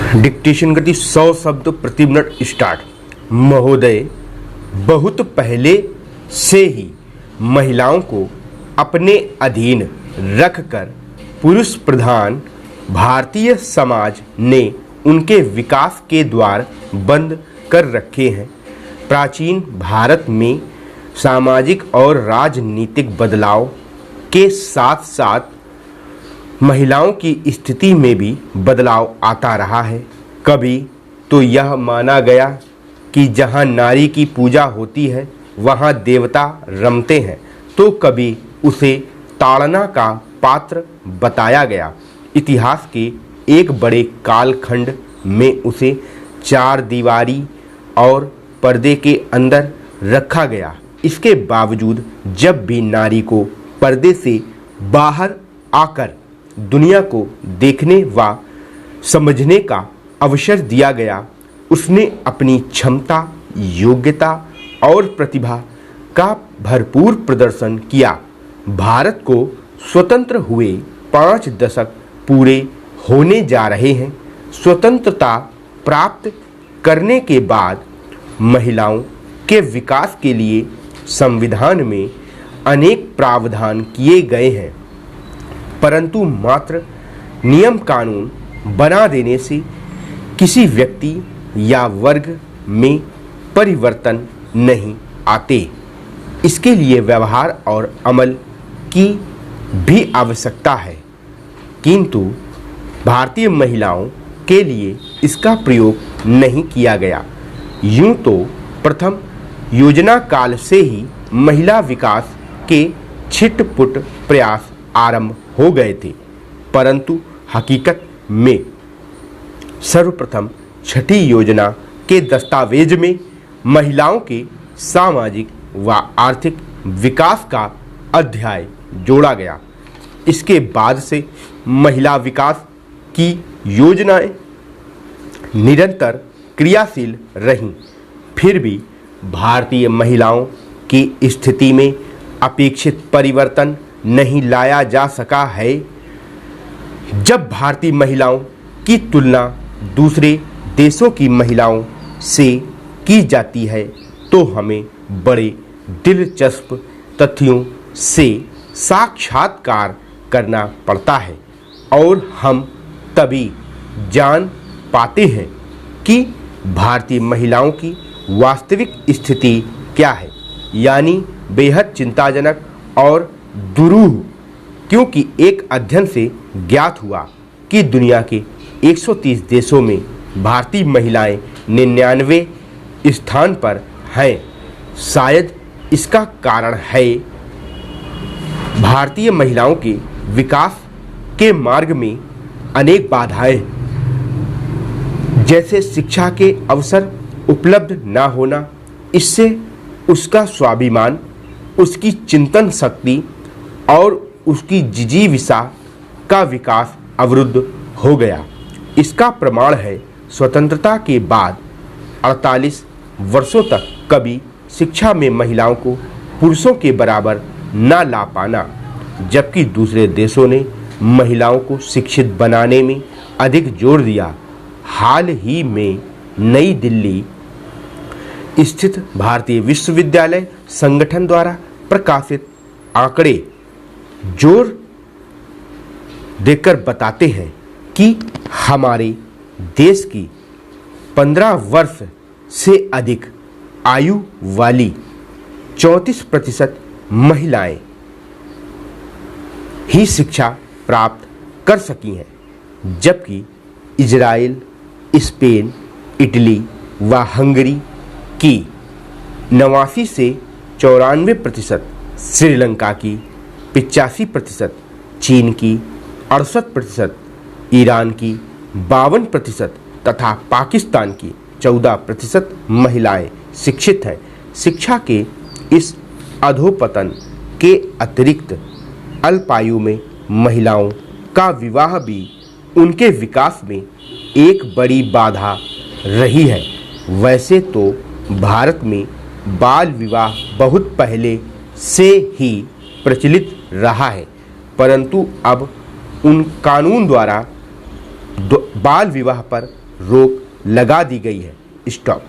Dictation गति 100 शब्द प्रति मिनट स्टार्ट। महोदय, बहुत पहले से ही महिलाओं को अपने अधीन रखकर पुरुष प्रधान भारतीय समाज ने उनके विकास के द्वार बंद कर रखे हैं। प्राचीन भारत में सामाजिक और राजनीतिक बदलाव के साथ साथ महिलाओं की स्थिति में भी बदलाव आता रहा है। कभी तो यह माना गया कि जहाँ नारी की पूजा होती है वहाँ देवता रमते हैं, तो कभी उसे ताड़ना का पात्र बताया गया। इतिहास के एक बड़े कालखंड में उसे चार दीवारी और पर्दे के अंदर रखा गया। इसके बावजूद जब भी नारी को पर्दे से बाहर आकर दुनिया को देखने व समझने का अवसर दिया गया, उसने अपनी क्षमता, योग्यता और प्रतिभा का भरपूर प्रदर्शन किया। भारत को स्वतंत्र हुए 5 दशक पूरे होने जा रहे हैं। स्वतंत्रता प्राप्त करने के बाद महिलाओं के विकास के लिए संविधान में अनेक प्रावधान किए गए हैं, परंतु मात्र नियम कानून बना देने से किसी व्यक्ति या वर्ग में परिवर्तन नहीं आते। इसके लिए व्यवहार और अमल की भी आवश्यकता है, किंतु भारतीय महिलाओं के लिए इसका प्रयोग नहीं किया गया। यूं तो प्रथम योजना काल से ही महिला विकास के छिटपुट प्रयास आरंभ हो गए थे, परंतु हकीकत में सर्वप्रथम छठी योजना के दस्तावेज में महिलाओं के सामाजिक व आर्थिक विकास का अध्याय जोड़ा गया। इसके बाद से महिला विकास की योजनाएं निरंतर क्रियाशील रहीं। फिर भी भारतीय महिलाओं की स्थिति में अपेक्षित परिवर्तन नहीं लाया जा सका है। जब भारतीय महिलाओं की तुलना दूसरे देशों की महिलाओं से की जाती है तो हमें बड़े दिलचस्प तथ्यों से साक्षात्कार करना पड़ता है और हम तभी जान पाते हैं कि भारतीय महिलाओं की वास्तविक स्थिति क्या है, यानी बेहद चिंताजनक और दुरूह। क्योंकि एक अध्ययन से ज्ञात हुआ कि दुनिया के 130 देशों में भारतीय महिलाएं 99वें स्थान पर हैं। शायद इसका कारण है भारतीय महिलाओं के विकास के मार्ग में अनेक बाधाएं, जैसे शिक्षा के अवसर उपलब्ध ना होना। इससे उसका स्वाभिमान, उसकी चिंतन शक्ति और उसकी जिजीविषा का विकास अवरुद्ध हो गया। इसका प्रमाण है स्वतंत्रता के बाद 48 वर्षों तक कभी शिक्षा में महिलाओं को पुरुषों के बराबर न ला पाना, जबकि दूसरे देशों ने महिलाओं को शिक्षित बनाने में अधिक जोर दिया। हाल ही में नई दिल्ली स्थित भारतीय विश्वविद्यालय संगठन द्वारा प्रकाशित आंकड़े जोर देकर बताते हैं कि हमारे देश की 15 वर्ष से अधिक आयु वाली 34% महिलाएं ही शिक्षा प्राप्त कर सकी हैं, जबकि इजराइल, स्पेन, इटली व हंगरी की 89 से 94%, श्रीलंका की 85%, चीन की 68%, ईरान की 52% तथा पाकिस्तान की 14% महिलाएं शिक्षित हैं। शिक्षा के इस अधोपतन के अतिरिक्त अल्पायु में महिलाओं का विवाह भी उनके विकास में एक बड़ी बाधा रही है। वैसे तो भारत में बाल विवाह बहुत पहले से ही प्रचलित रहा है, परंतु अब उन कानून द्वारा बाल विवाह पर रोक लगा दी गई है। स्टॉप।